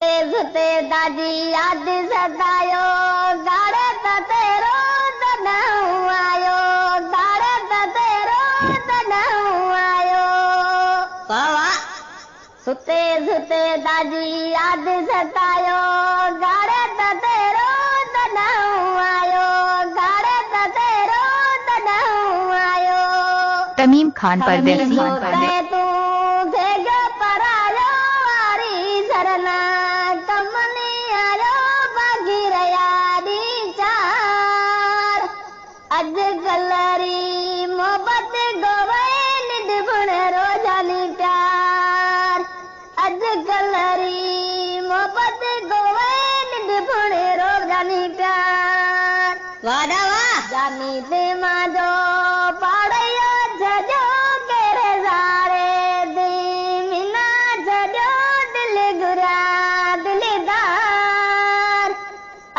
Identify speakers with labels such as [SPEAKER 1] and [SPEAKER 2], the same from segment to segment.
[SPEAKER 1] झुते दादी याद सतायो गाड़े त तेरो तनहु आयो गाड़े त तेरो तनहु आयो वाह सुते झुते दादी याद सतायो गाड़े त तेरो तनहु आयो गाड़े त तेरो तनहु आयो
[SPEAKER 2] तमीम खान परदेसी
[SPEAKER 1] तू भेगो परायो वारी झरना कमली आयो बागीर यादी चार अज गलरी मोहब्बत गोवे निदभुण रोजानी प्यार अज गलरी मोहब्बत गोवे निदभुण रोजानी प्यार वादा वाह जानी दे माजो पाड़यो जजो केरे जारे दे मिना जजो दिल गुरा दिलदार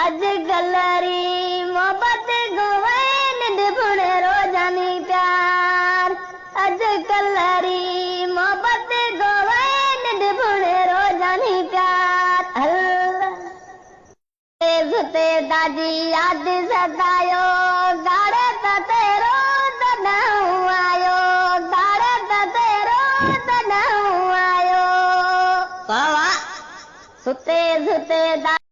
[SPEAKER 1] अज गलरी मोहब्बत गोवे निदभुण रोजानी प्यार अज गलरी मोहब्बत गोवे निदभुण रोजानी प्यार झुते दादी याद सतायो गाड़े त तेरो तनहु आयो गाड़े त तेरो तनहु आयो वाह सुते झुते